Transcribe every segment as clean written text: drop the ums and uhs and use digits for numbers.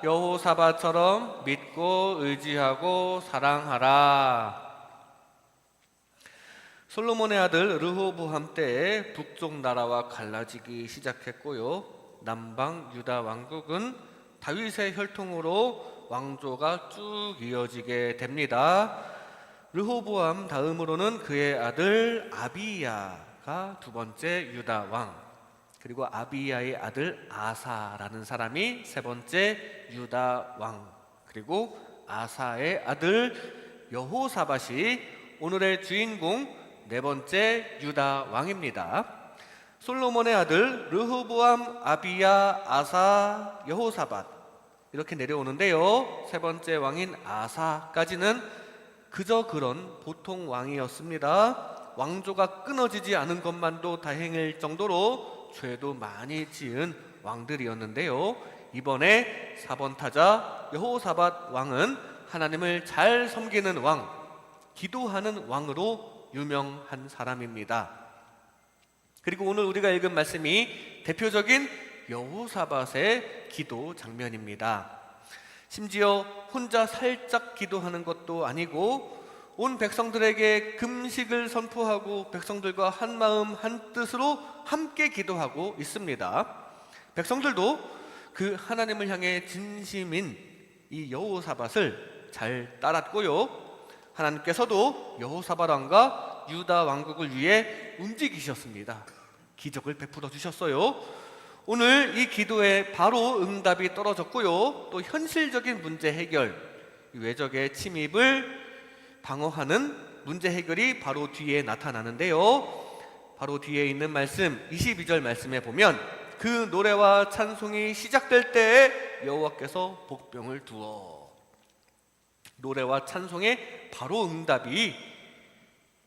여호사밧처럼 믿고 의지하고 사랑하라. 솔로몬의 아들 르호보암 때에 북쪽 나라와 갈라지기 시작했고요. 남방 유다 왕국은 다윗의 혈통으로 왕조가 쭉 이어지게 됩니다. 르호보암 다음으로는 그의 아들 아비야가 두 번째 유다 왕, 그리고 아비야의 아들 아사라는 사람이 세 번째 유다 왕, 그리고 아사의 아들 여호사밧이 오늘의 주인공 네 번째 유다 왕입니다. 솔로몬의 아들 르호보암, 아비야, 아사, 여호사밧 이렇게 내려오는데요. 세 번째 왕인 아사까지는 그저 그런 보통 왕이었습니다. 왕조가 끊어지지 않은 것만도 다행일 정도로 죄도 많이 지은 왕들이었는데요. 이번에 4번 타자 여호사밧 왕은 하나님을 잘 섬기는 왕, 기도하는 왕으로 유명한 사람입니다. 그리고 오늘 우리가 읽은 말씀이 대표적인 여호사밧의 기도 장면입니다. 심지어 혼자 살짝 기도하는 것도 아니고 온 백성들에게 금식을 선포하고 백성들과 한 마음 한 뜻으로 함께 기도하고 있습니다. 백성들도 그 하나님을 향해 진심인 이 여호사밧을 잘 따랐고요. 하나님께서도 여호사밧 왕과 유다 왕국을 위해 움직이셨습니다. 기적을 베풀어 주셨어요. 오늘 이 기도에 바로 응답이 떨어졌고요. 또 현실적인 문제 해결, 외적의 침입을 방어하는 문제 해결이 바로 뒤에 나타나는데요. 바로 뒤에 있는 말씀 22절 말씀에 보면 그 노래와 찬송이 시작될 때에 여호와께서 복병을 두어, 노래와 찬송에 바로 응답이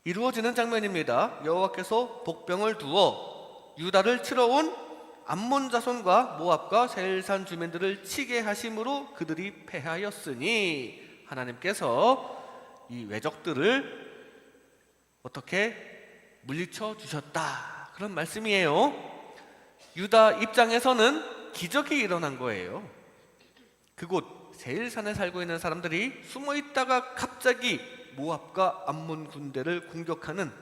이루어지는 장면입니다. 여호와께서 복병을 두어 유다를 치러 온 암몬 자손과 모압과 세일산 주민들을 치게 하심으로 그들이 패하였으니, 하나님께서 이 외적들을 어떻게 물리쳐 주셨다, 그런 말씀이에요. 유다 입장에서는 기적이 일어난 거예요. 그곳 세일산에 살고 있는 사람들이 숨어 있다가 갑자기 모압과 암몬 군대를 공격하는,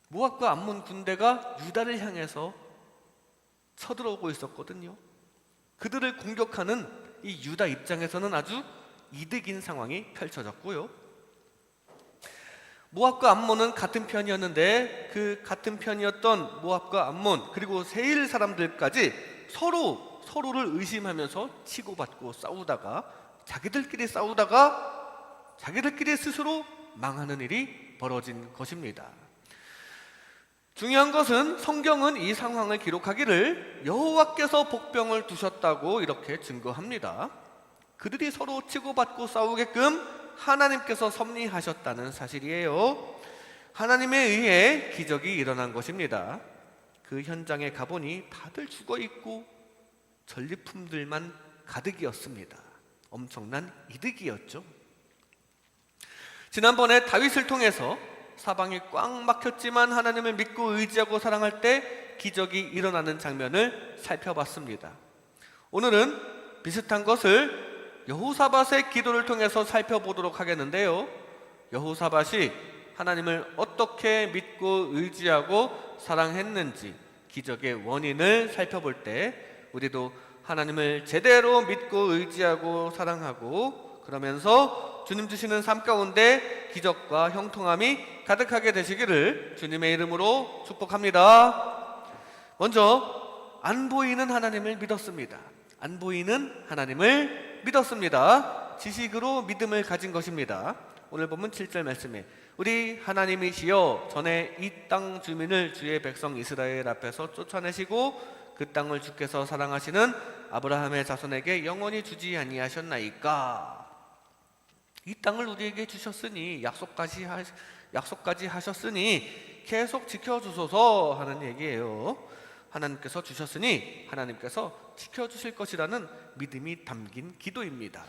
모압과 암몬 군대가 유다를 향해서 쳐들어오고 있었거든요. 그들을 공격하는 이 유다 입장에서는 아주 이득인 상황이 펼쳐졌고요. 모압과 암몬은 같은 편이었는데 그 같은 편이었던 모압과 암몬 그리고 세일 사람들까지 서로를 의심하면서 치고받고 싸우다가 자기들끼리 스스로 망하는 일이 벌어진 것입니다. 중요한 것은 성경은 이 상황을 기록하기를 여호와께서 복병을 두셨다고 이렇게 증거합니다. 그들이 서로 치고받고 싸우게끔 하나님께서 섭리하셨다는 사실이에요. 하나님에 의해 기적이 일어난 것입니다. 그 현장에 가보니 다들 죽어있고 전리품들만 가득이었습니다. 엄청난 이득이었죠. 지난번에 다윗을 통해서 사방이 꽉 막혔지만 하나님을 믿고 의지하고 사랑할 때 기적이 일어나는 장면을 살펴봤습니다. 오늘은 비슷한 것을 여호사밧의 기도를 통해서 살펴보도록 하겠는데요. 여호사밧이 하나님을 어떻게 믿고 의지하고 사랑했는지 기적의 원인을 살펴볼 때 우리도 하나님을 제대로 믿고 의지하고 사랑하고 그러면서 주님 주시는 삶 가운데 기적과 형통함이 가득하게 되시기를 주님의 이름으로 축복합니다. 먼저 안 보이는 하나님을 믿었습니다. 안 보이는 하나님을 믿었습니다. 지식으로 믿음을 가진 것입니다. 오늘 보면 7절 말씀에 우리 하나님이시여 전에 이 땅 주민을 주의 백성 이스라엘 앞에서 쫓아내시고 그 땅을 주께서 사랑하시는 아브라함의 자손에게 영원히 주지 아니하셨나이까. 이 땅을 우리에게 주셨으니 약속까지 하셨으니 계속 지켜주소서 하는 얘기예요. 하나님께서 주셨으니 하나님께서 지켜주실 것이라는 믿음이 담긴 기도입니다.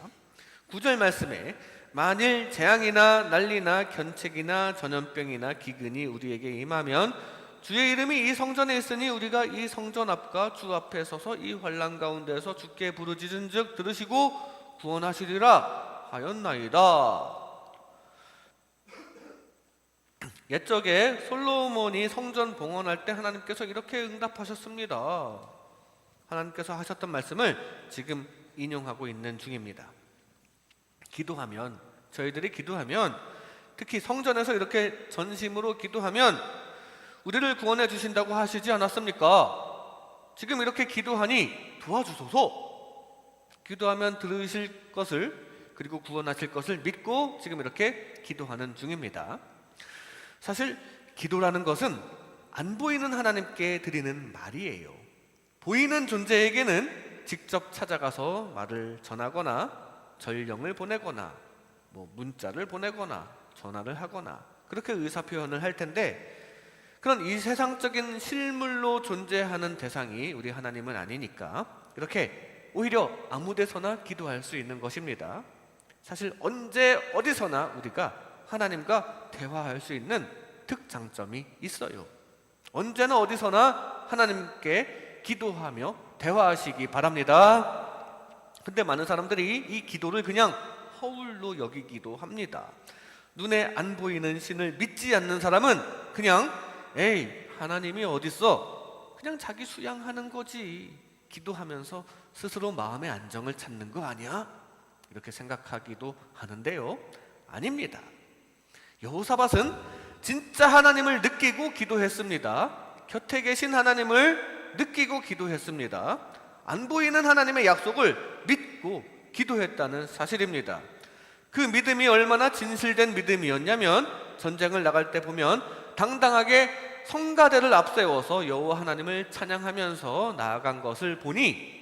9절 말씀에 만일 재앙이나 난리나 견책이나 전염병이나 기근이 우리에게 임하면 주의 이름이 이 성전에 있으니 우리가 이 성전 앞과 주 앞에 서서 이 환난 가운데서 주께 부르짖은즉 들으시고 구원하시리라 하였나이다. 옛적에 솔로몬이 성전 봉헌할 때 하나님께서 이렇게 응답하셨습니다. 하나님께서 하셨던 말씀을 지금 인용하고 있는 중입니다. 기도하면, 저희들이 기도하면, 특히 성전에서 이렇게 전심으로 기도하면 우리를 구원해 주신다고 하시지 않았습니까? 지금 이렇게 기도하니 도와주소서. 기도하면 들으실 것을, 그리고 구원하실 것을 믿고 지금 이렇게 기도하는 중입니다. 사실 기도라는 것은 안 보이는 하나님께 드리는 말이에요. 보이는 존재에게는 직접 찾아가서 말을 전하거나 전령을 보내거나 문자를 보내거나 전화를 하거나 그렇게 의사표현을 할 텐데, 그런 이 세상적인 실물로 존재하는 대상이 우리 하나님은 아니니까 이렇게 오히려 아무 데서나 기도할 수 있는 것입니다. 사실 언제 어디서나 우리가 하나님과 대화할 수 있는 특장점이 있어요. 언제나 어디서나 하나님께 기도하며 대화하시기 바랍니다. 근데 많은 사람들이 이 기도를 그냥 허울로 여기기도 합니다. 눈에 안 보이는 신을 믿지 않는 사람은 그냥 에이, 하나님이 어딨어? 그냥 자기 수양하는 거지. 기도하면서 스스로 마음의 안정을 찾는 거 아니야? 이렇게 생각하기도 하는데요. 아닙니다. 여호사밧은 진짜 하나님을 느끼고 기도했습니다. 곁에 계신 하나님을 느끼고 기도했습니다. 안 보이는 하나님의 약속을 믿고 기도했다는 사실입니다. 그 믿음이 얼마나 진실된 믿음이었냐면, 전쟁을 나갈 때 보면 당당하게 성가대를 앞세워서 여호와 하나님을 찬양하면서 나아간 것을 보니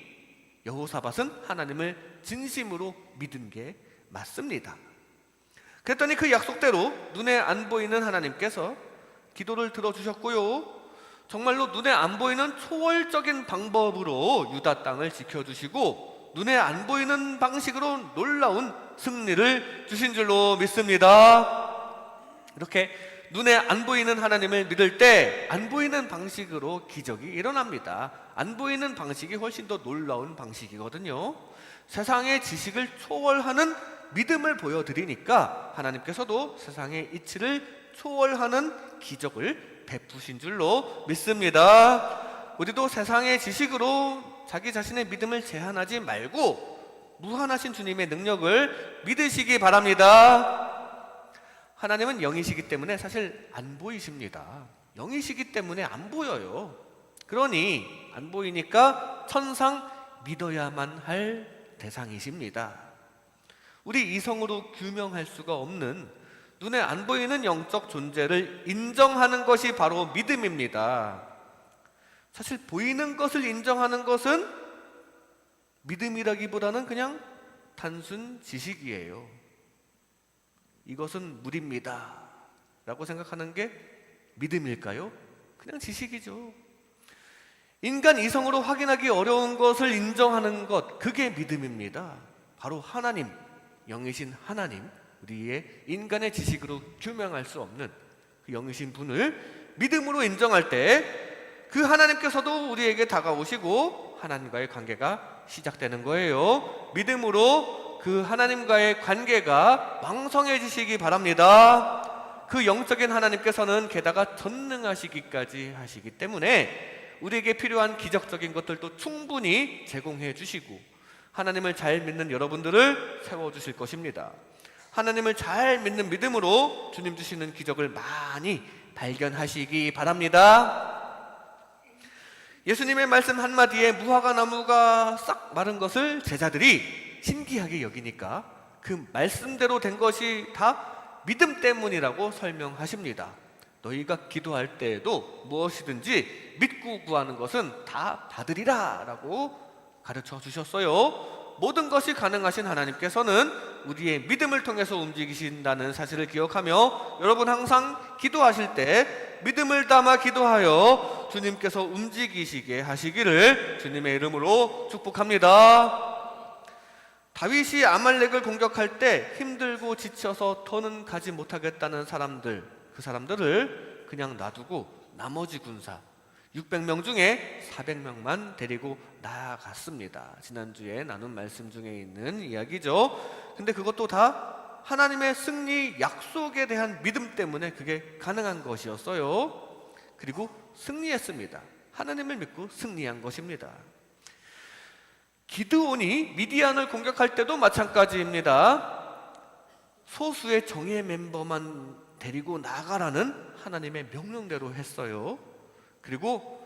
여호사밧은 하나님을 진심으로 믿은 게 맞습니다. 그랬더니 그 약속대로 눈에 안 보이는 하나님께서 기도를 들어주셨고요, 정말로 눈에 안 보이는 초월적인 방법으로 유다 땅을 지켜주시고 눈에 안 보이는 방식으로 놀라운 승리를 주신 줄로 믿습니다. 이렇게 눈에 안 보이는 하나님을 믿을 때 안 보이는 방식으로 기적이 일어납니다. 안 보이는 방식이 훨씬 더 놀라운 방식이거든요. 세상의 지식을 초월하는 믿음을 보여드리니까 하나님께서도 세상의 이치를 초월하는 기적을 베푸신 줄로 믿습니다. 우리도 세상의 지식으로 자기 자신의 믿음을 제한하지 말고 무한하신 주님의 능력을 믿으시기 바랍니다. 하나님은 영이시기 때문에 사실 안 보이십니다. 영이시기 때문에 안 보여요. 그러니 안 보이니까 천상 믿어야만 할 대상이십니다. 우리 이성으로 규명할 수가 없는 눈에 안 보이는 영적 존재를 인정하는 것이 바로 믿음입니다. 사실 보이는 것을 인정하는 것은 믿음이라기보다는 그냥 단순 지식이에요. 이것은 물입니다 라고 생각하는 게 믿음일까요? 그냥 지식이죠. 인간 이성으로 확인하기 어려운 것을 인정하는 것, 그게 믿음입니다. 바로 하나님, 영이신 하나님, 우리의 인간의 지식으로 규명할 수 없는 그 영이신 분을 믿음으로 인정할 때 그 하나님께서도 우리에게 다가오시고 하나님과의 관계가 시작되는 거예요. 믿음으로 그 하나님과의 관계가 왕성해지시기 바랍니다. 그 영적인 하나님께서는 게다가 전능하시기까지 하시기 때문에 우리에게 필요한 기적적인 것들도 충분히 제공해 주시고 하나님을 잘 믿는 여러분들을 세워주실 것입니다. 하나님을 잘 믿는 믿음으로 주님 주시는 기적을 많이 발견하시기 바랍니다. 예수님의 말씀 한마디에 무화과 나무가 싹 마른 것을 제자들이 신기하게 여기니까 그 말씀대로 된 것이 다 믿음 때문이라고 설명하십니다. 너희가 기도할 때에도 무엇이든지 믿고 구하는 것은 다 받으리라 라고 가르쳐 주셨어요. 모든 것이 가능하신 하나님께서는 우리의 믿음을 통해서 움직이신다는 사실을 기억하며 여러분 항상 기도하실 때 믿음을 담아 기도하여 주님께서 움직이시게 하시기를 주님의 이름으로 축복합니다. 다윗이 아말렉을 공격할 때 힘들고 지쳐서 더는 가지 못하겠다는 사람들, 그 사람들을 그냥 놔두고 나머지 군사 600명 중에 400명만 데리고 나아갔습니다. 지난주에 나눈 말씀 중에 있는 이야기죠. 근데 그것도 다 하나님의 승리 약속에 대한 믿음 때문에 그게 가능한 것이었어요. 그리고 승리했습니다. 하나님을 믿고 승리한 것입니다. 기드온이 미디안을 공격할 때도 마찬가지입니다. 소수의 정예 멤버만 데리고 나가라는 하나님의 명령대로 했어요. 그리고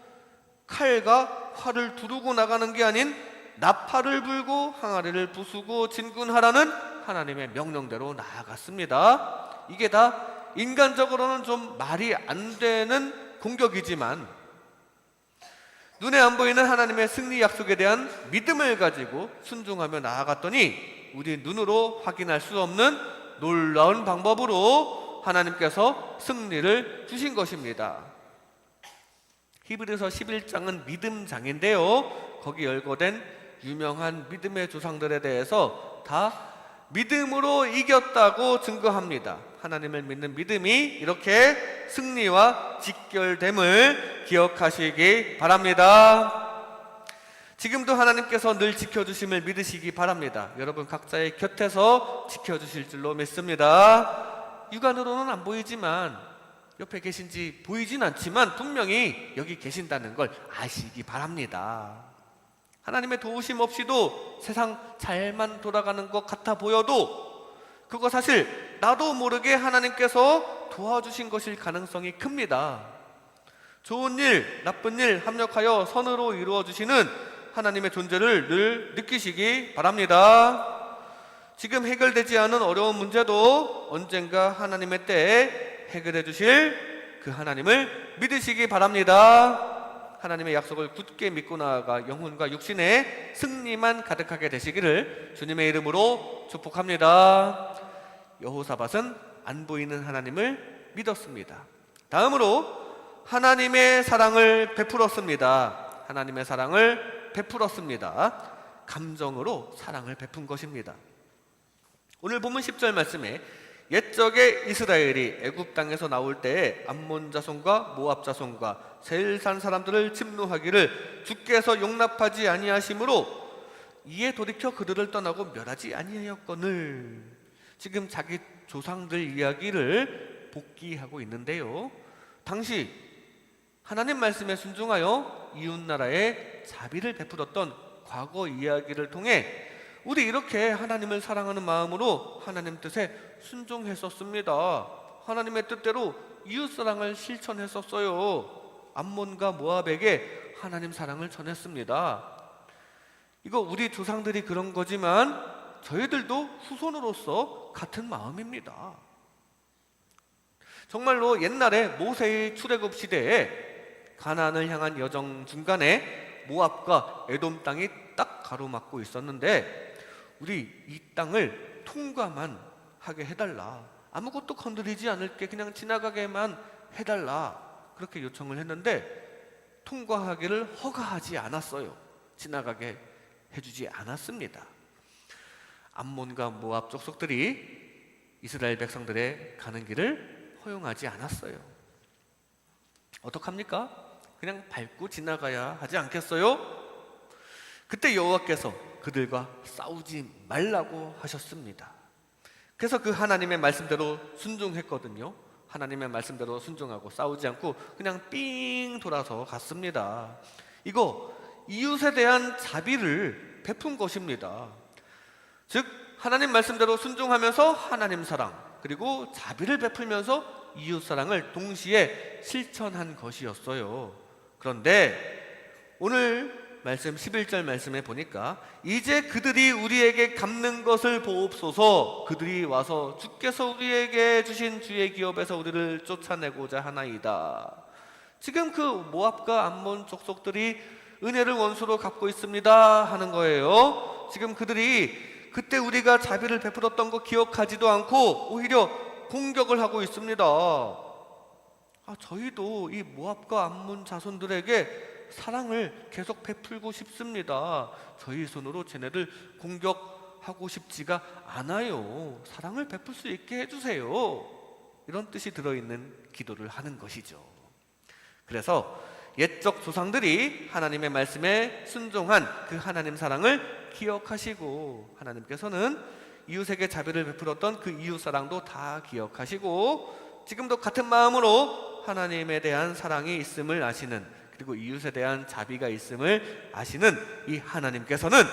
칼과 활을 두르고 나가는 게 아닌 나팔을 불고 항아리를 부수고 진군하라는 하나님의 명령대로 나아갔습니다. 이게 다 인간적으로는 좀 말이 안 되는 공격이지만 눈에 안 보이는 하나님의 승리 약속에 대한 믿음을 가지고 순종하며 나아갔더니 우리 눈으로 확인할 수 없는 놀라운 방법으로 하나님께서 승리를 주신 것입니다. 히브리서 11장은 믿음장인데요, 거기 열거된 유명한 믿음의 조상들에 대해서 다 믿음으로 이겼다고 증거합니다. 하나님을 믿는 믿음이 이렇게 승리와 직결됨을 기억하시기 바랍니다. 지금도 하나님께서 늘 지켜주심을 믿으시기 바랍니다. 여러분 각자의 곁에서 지켜주실 줄로 믿습니다. 육안으로는 안 보이지만, 옆에 계신지 보이진 않지만 분명히 여기 계신다는 걸 아시기 바랍니다. 하나님의 도우심 없이도 세상 잘만 돌아가는 것 같아 보여도 그거 사실 나도 모르게 하나님께서 도와주신 것일 가능성이 큽니다. 좋은 일, 나쁜 일 합력하여 선으로 이루어 주시는 하나님의 존재를 늘 느끼시기 바랍니다. 지금 해결되지 않은 어려운 문제도 언젠가 하나님의 때에 해결해 주실 그 하나님을 믿으시기 바랍니다. 하나님의 약속을 굳게 믿고 나아가 영혼과 육신의 승리만 가득하게 되시기를 주님의 이름으로 축복합니다. 여호사밧은 안 보이는 하나님을 믿었습니다. 다음으로 하나님의 사랑을 베풀었습니다. 하나님의 사랑을 베풀었습니다. 감정으로 사랑을 베푼 것입니다. 오늘 본문 10절 말씀에 옛적에 이스라엘이 애굽 땅에서 나올 때에 암몬 자손과 모압 자손과 세일산 사람들을 침노하기를 주께서 용납하지 아니하심으로 이에 돌이켜 그들을 떠나고 멸하지 아니하였거늘. 지금 자기 조상들 이야기를 복기하고 있는데요, 당시 하나님 말씀에 순종하여 이웃나라에 자비를 베풀었던 과거 이야기를 통해 우리 이렇게 하나님을 사랑하는 마음으로 하나님 뜻에 순종했었습니다. 하나님의 뜻대로 이웃사랑을 실천했었어요. 암몬과 모압에게 하나님 사랑을 전했습니다. 이거 우리 조상들이 그런 거지만 저희들도 후손으로서 같은 마음입니다. 정말로 옛날에 모세의 출애굽 시대에 가나안을 향한 여정 중간에 모압과 에돔 땅이 딱 가로막고 있었는데 우리 이 땅을 통과만 하게 해달라, 아무것도 건드리지 않을게, 그냥 지나가게만 해달라, 그렇게 요청을 했는데 통과하기를 허가하지 않았어요. 지나가게 해주지 않았습니다. 암몬과 모압 족속들이 이스라엘 백성들의 가는 길을 허용하지 않았어요. 어떡합니까? 그냥 밟고 지나가야 하지 않겠어요? 그때 여호와께서 그들과 싸우지 말라고 하셨습니다. 그래서 그 하나님의 말씀대로 순종했거든요. 하나님의 말씀대로 순종하고 싸우지 않고 그냥 삥 돌아서 갔습니다. 이거 이웃에 대한 자비를 베푼 것입니다. 즉 하나님 말씀대로 순종하면서 하나님 사랑, 그리고 자비를 베풀면서 이웃 사랑을 동시에 실천한 것이었어요. 그런데 오늘 말씀 11절 말씀에 보니까 이제 그들이 우리에게 갚는 것을 보옵소서. 그들이 와서 주께서 우리에게 주신 주의 기업에서 우리를 쫓아내고자 하나이다. 지금 그 모압과 암몬 족속들이 은혜를 원수로 갚고 있습니다 하는 거예요. 지금 그들이 그때 우리가 자비를 베풀었던 거 기억하지도 않고 오히려 공격을 하고 있습니다. 저희도 이 모압과 암몬 자손들에게 사랑을 계속 베풀고 싶습니다. 저희 손으로 쟤네들 공격하고 싶지가 않아요. 사랑을 베풀 수 있게 해주세요. 이런 뜻이 들어있는 기도를 하는 것이죠. 그래서 옛적 조상들이 하나님의 말씀에 순종한 그 하나님 사랑을 기억하시고, 하나님께서는 이웃에게 자비를 베풀었던 그 이웃 사랑도 다 기억하시고, 지금도 같은 마음으로 하나님에 대한 사랑이 있음을 아시는, 그리고 이웃에 대한 자비가 있음을 아시는 이 하나님께서는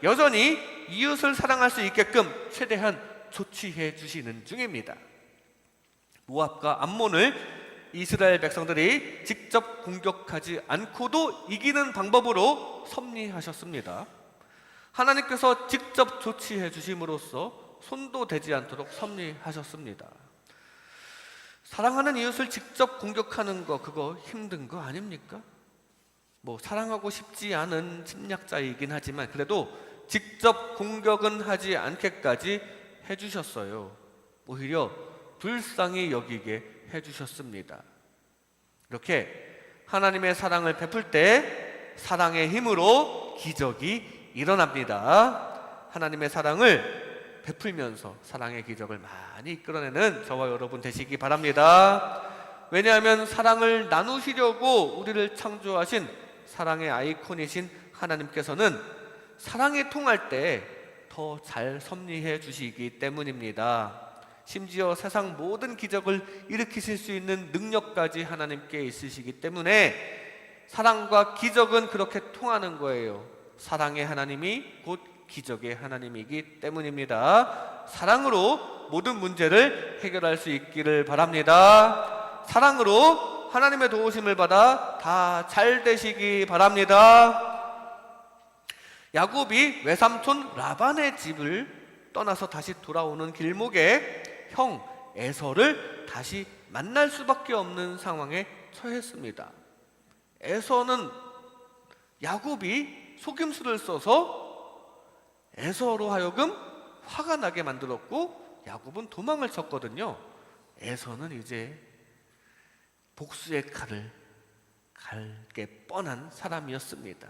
여전히 이웃을 사랑할 수 있게끔 최대한 조치해 주시는 중입니다. 모압과 암몬을 이스라엘 백성들이 직접 공격하지 않고도 이기는 방법으로 섭리하셨습니다. 하나님께서 직접 조치해 주심으로써 손도 대지 않도록 섭리하셨습니다. 사랑하는 이웃을 직접 공격하는 거, 그거 힘든 거 아닙니까? 사랑하고 싶지 않은 침략자이긴 하지만 그래도 직접 공격은 하지 않게까지 해주셨어요. 오히려 불쌍히 여기게 해주셨습니다. 이렇게 하나님의 사랑을 베풀 때 사랑의 힘으로 기적이 일어납니다. 하나님의 사랑을 베풀면서 사랑의 기적을 많이 이끌어내는 저와 여러분 되시기 바랍니다. 왜냐하면 사랑을 나누시려고 우리를 창조하신 사랑의 아이콘이신 하나님께서는 사랑이 통할 때 더 잘 섭리해 주시기 때문입니다. 심지어 세상 모든 기적을 일으키실 수 있는 능력까지 하나님께 있으시기 때문에 사랑과 기적은 그렇게 통하는 거예요. 사랑의 하나님이 곧 기적의 하나님이기 때문입니다. 사랑으로 모든 문제를 해결할 수 있기를 바랍니다. 사랑으로 하나님의 도우심을 받아 다 잘 되시기 바랍니다. 야곱이 외삼촌 라반의 집을 떠나서 다시 돌아오는 길목에 형 에서를 다시 만날 수밖에 없는 상황에 처했습니다. 에서는 야곱이 속임수를 써서 에서로 하여금 화가 나게 만들었고 야곱은 도망을 쳤거든요. 에서는 이제 복수의 칼을 갈게 뻔한 사람이었습니다.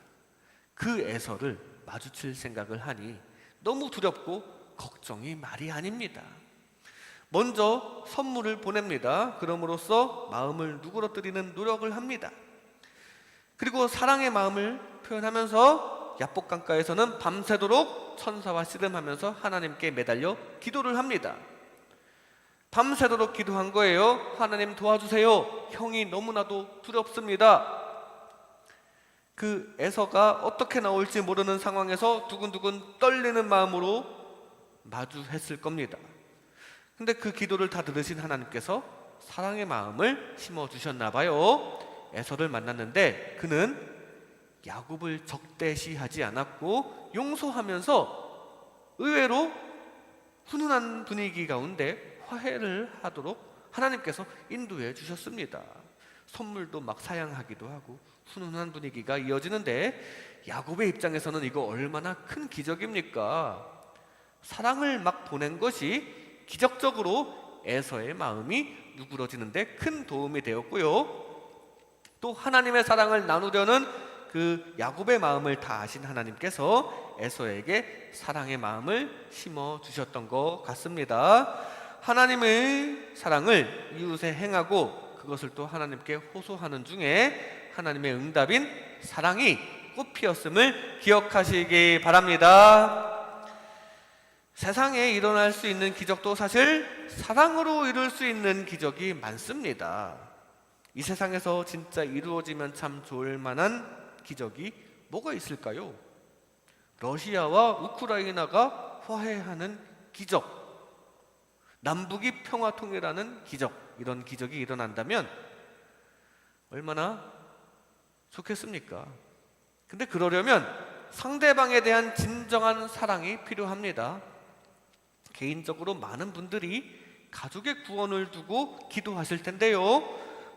그 에서를 마주칠 생각을 하니 너무 두렵고 걱정이 말이 아닙니다. 먼저 선물을 보냅니다. 그럼으로써 마음을 누그러뜨리는 노력을 합니다. 그리고 사랑의 마음을 표현하면서 야복 강가에서는 밤새도록 천사와 씨름하면서 하나님께 매달려 기도를 합니다. 밤새도록 기도한 거예요. 하나님 도와주세요. 형이 너무나도 두렵습니다. 그 에서가 어떻게 나올지 모르는 상황에서 두근두근 떨리는 마음으로 마주했을 겁니다. 근데 그 기도를 다 들으신 하나님께서 사랑의 마음을 심어주셨나 봐요. 에서를 만났는데 그는 야곱을 적대시하지 않았고 용서하면서 의외로 훈훈한 분위기 가운데 화해를 하도록 하나님께서 인도해 주셨습니다. 선물도 막 사양하기도 하고 훈훈한 분위기가 이어지는데 야곱의 입장에서는 이거 얼마나 큰 기적입니까? 사랑을 막 보낸 것이 기적적으로 에서의 마음이 누그러지는데 큰 도움이 되었고요. 또 하나님의 사랑을 나누려는 그 야곱의 마음을 다 아신 하나님께서 에서에게 사랑의 마음을 심어주셨던 것 같습니다. 하나님의 사랑을 이웃에 행하고 그것을 또 하나님께 호소하는 중에 하나님의 응답인 사랑이 꽃피었음을 기억하시기 바랍니다. 세상에 일어날 수 있는 기적도 사실 사랑으로 이룰 수 있는 기적이 많습니다. 이 세상에서 진짜 이루어지면 참 좋을 만한 기적이 뭐가 있을까요? 러시아와 우크라이나가 화해하는 기적, 남북이 평화통일하는 기적, 이런 기적이 일어난다면 얼마나 좋겠습니까? 근데 그러려면 상대방에 대한 진정한 사랑이 필요합니다. 개인적으로 많은 분들이 가족의 구원을 두고 기도하실 텐데요.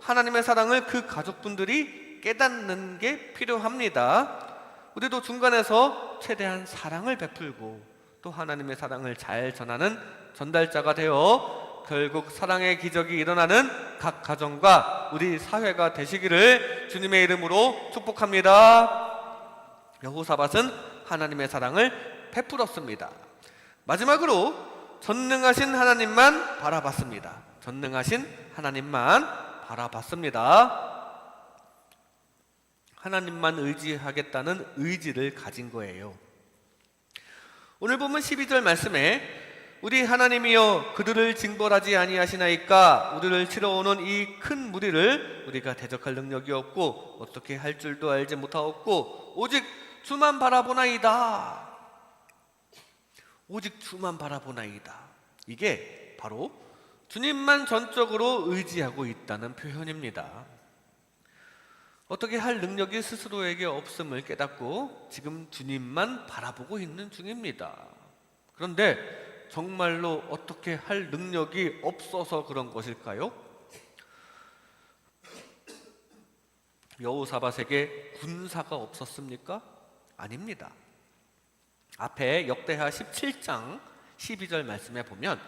하나님의 사랑을 그 가족분들이 깨닫는 게 필요합니다. 우리도 중간에서 최대한 사랑을 베풀고 또 하나님의 사랑을 잘 전하는 전달자가 되어 결국 사랑의 기적이 일어나는 각 가정과 우리 사회가 되시기를 주님의 이름으로 축복합니다. 여호사밧은 하나님의 사랑을 베풀었습니다. 마지막으로 전능하신 하나님만 바라봤습니다. 전능하신 하나님만 바라봤습니다. 하나님만 의지하겠다는 의지를 가진 거예요. 오늘 보면 12절 말씀에 우리 하나님이여 그들을 징벌하지 아니하시나이까 우리를 치러오는 이 큰 무리를 우리가 대적할 능력이 없고 어떻게 할 줄도 알지 못하옵고 오직 주만 바라보나이다. 오직 주만 바라보나이다. 이게 바로 주님만 전적으로 의지하고 있다는 표현입니다. 어떻게 할 능력이 스스로에게 없음을 깨닫고 지금 주님만 바라보고 있는 중입니다. 그런데 정말로 어떻게 할 능력이 없어서 그런 것일까요? 여호사밧에게 군사가 없었습니까? 아닙니다. 앞에 역대하 17장 12절 말씀에 보면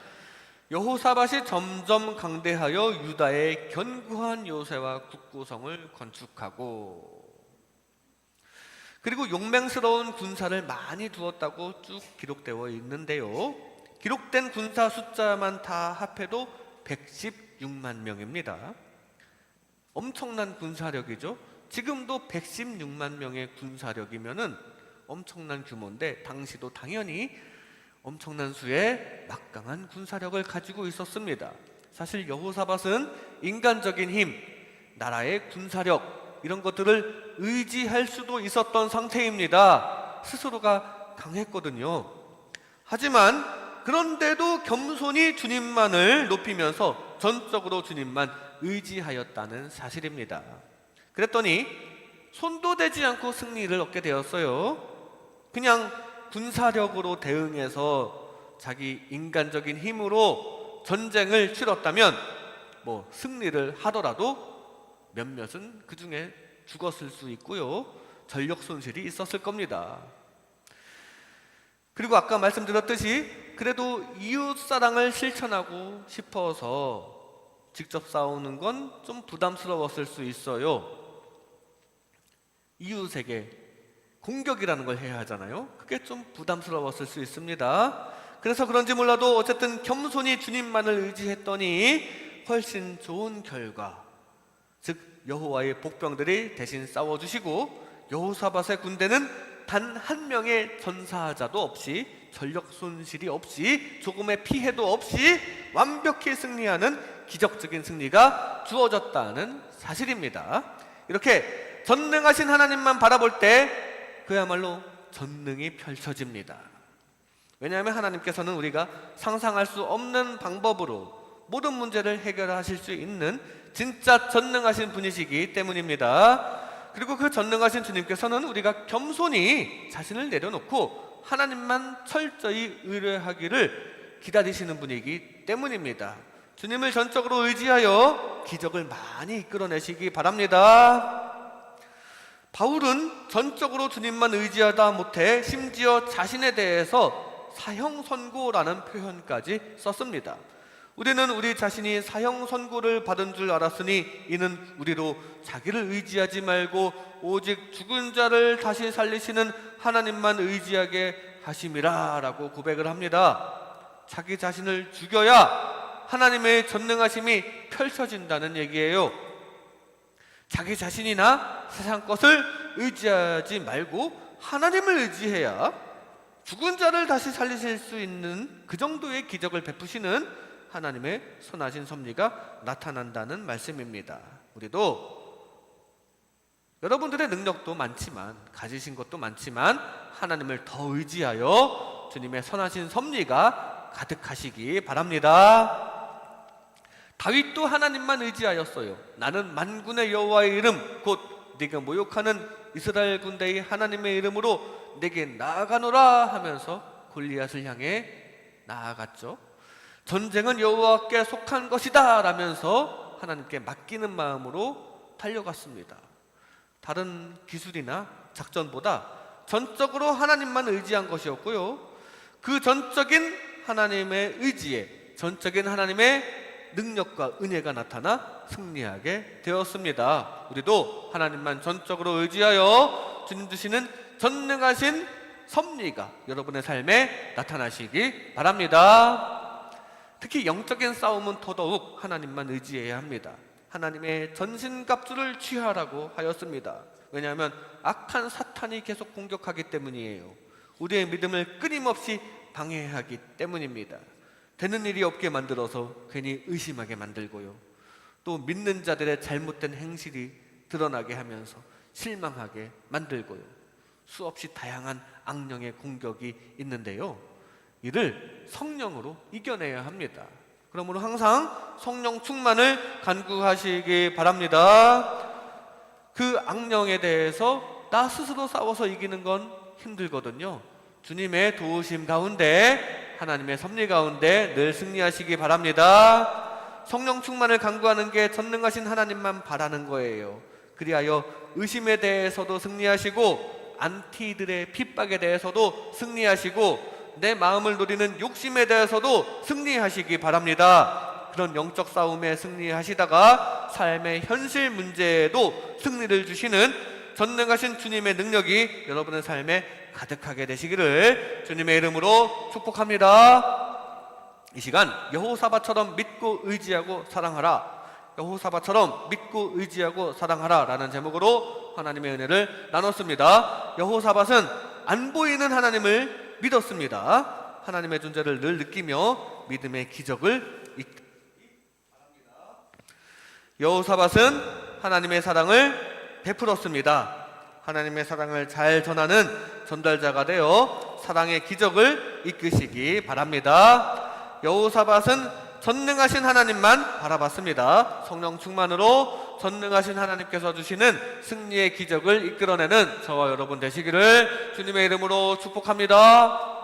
여호사밧이 점점 강대하여 유다에 견고한 요새와 국구성을 건축하고 그리고 용맹스러운 군사를 많이 두었다고 쭉 기록되어 있는데요. 기록된 군사 숫자만 다 합해도 116만 명입니다. 엄청난 군사력이죠. 지금도 116만 명의 군사력이면은 엄청난 규모인데 당시도 당연히 엄청난 수의 막강한 군사력을 가지고 있었습니다. 사실 여호사밧은 인간적인 힘, 나라의 군사력 이런 것들을 의지할 수도 있었던 상태입니다. 스스로가 강했거든요. 하지만 그런데도 겸손히 주님만을 높이면서 전적으로 주님만 의지하였다는 사실입니다. 그랬더니 손도 대지 않고 승리를 얻게 되었어요. 그냥 군사력으로 대응해서 자기 인간적인 힘으로 전쟁을 치렀다면 승리를 하더라도 몇몇은 그 중에 죽었을 수 있고요. 전력 손실이 있었을 겁니다. 그리고 아까 말씀드렸듯이 그래도 이웃 사랑을 실천하고 싶어서 직접 싸우는 건 좀 부담스러웠을 수 있어요. 이웃에게 공격이라는 걸 해야 하잖아요. 그게 좀 부담스러웠을 수 있습니다. 그래서 그런지 몰라도 어쨌든 겸손히 주님만을 의지했더니 훨씬 좋은 결과, 즉 여호와의 복병들이 대신 싸워주시고 여호사밧의 군대는 단 한 명의 전사자도 없이 전력 손실이 없이 조금의 피해도 없이 완벽히 승리하는 기적적인 승리가 주어졌다는 사실입니다. 이렇게 전능하신 하나님만 바라볼 때 그야말로 전능이 펼쳐집니다. 왜냐하면 하나님께서는 우리가 상상할 수 없는 방법으로 모든 문제를 해결하실 수 있는 진짜 전능하신 분이시기 때문입니다. 그리고 그 전능하신 주님께서는 우리가 겸손히 자신을 내려놓고 하나님만 철저히 의뢰하기를 기다리시는 분이기 때문입니다. 주님을 전적으로 의지하여 기적을 많이 이끌어내시기 바랍니다. 바울은 전적으로 주님만 의지하다 못해 심지어 자신에 대해서 사형선고라는 표현까지 썼습니다. 우리는 우리 자신이 사형선고를 받은 줄 알았으니 이는 우리로 자기를 의지하지 말고 오직 죽은 자를 다시 살리시는 하나님만 의지하게 하심이라 라고 고백을 합니다. 자기 자신을 죽여야 하나님의 전능하심이 펼쳐진다는 얘기예요. 자기 자신이나 세상 것을 의지하지 말고 하나님을 의지해야 죽은 자를 다시 살리실 수 있는 그 정도의 기적을 베푸시는 하나님의 선하신 섭리가 나타난다는 말씀입니다. 우리도 여러분들의 능력도 많지만 가지신 것도 많지만 하나님을 더 의지하여 주님의 선하신 섭리가 가득하시기 바랍니다. 다윗도 하나님만 의지하였어요. 나는 만군의 여호와의 이름 곧 네가 모욕하는 이스라엘 군대의 하나님의 이름으로 내게 나아가노라 하면서 골리앗을 향해 나아갔죠. 전쟁은 여호와께 속한 것이다 라면서 하나님께 맡기는 마음으로 달려갔습니다. 다른 기술이나 작전보다 전적으로 하나님만 의지한 것이었고요. 그 전적인 하나님의 의지에 전적인 하나님의 능력과 은혜가 나타나 승리하게 되었습니다. 우리도 하나님만 전적으로 의지하여 주님 주시는 전능하신 섭리가 여러분의 삶에 나타나시기 바랍니다. 특히 영적인 싸움은 더더욱 하나님만 의지해야 합니다. 하나님의 전신갑주를 취하라고 하였습니다. 왜냐하면 악한 사탄이 계속 공격하기 때문이에요. 우리의 믿음을 끊임없이 방해하기 때문입니다. 되는 일이 없게 만들어서 괜히 의심하게 만들고요. 또 믿는 자들의 잘못된 행실이 드러나게 하면서 실망하게 만들고요. 수없이 다양한 악령의 공격이 있는데요. 이를 성령으로 이겨내야 합니다. 그러므로 항상 성령 충만을 간구하시기 바랍니다. 그 악령에 대해서 나 스스로 싸워서 이기는 건 힘들거든요. 주님의 도우심 가운데, 하나님의 섭리 가운데 늘 승리하시기 바랍니다. 성령 충만을 간구하는 게 전능하신 하나님만 바라는 거예요. 그리하여 의심에 대해서도 승리하시고 안티들의 핍박에 대해서도 승리하시고 내 마음을 노리는 욕심에 대해서도 승리하시기 바랍니다. 그런 영적 싸움에 승리하시다가 삶의 현실 문제에도 승리를 주시는 전능하신 주님의 능력이 여러분의 삶에 가득하게 되시기를 주님의 이름으로 축복합니다. 이 시간 여호사밧처럼 믿고 의지하고 사랑하라, 여호사밧처럼 믿고 의지하고 사랑하라 라는 제목으로 하나님의 은혜를 나눴습니다. 여호사밧은 안 보이는 하나님을 믿었습니다. 하나님의 존재를 늘 느끼며 믿음의 기적을 여호사밧은 하나님의 사랑을 베풀었습니다. 하나님의 사랑을 잘 전하는 전달자가 되어 사랑의 기적을 이끄시기 바랍니다. 여호사밧은 전능하신 하나님만 바라봤습니다. 성령 충만으로 전능하신 하나님께서 주시는 승리의 기적을 이끌어내는 저와 여러분 되시기를 주님의 이름으로 축복합니다.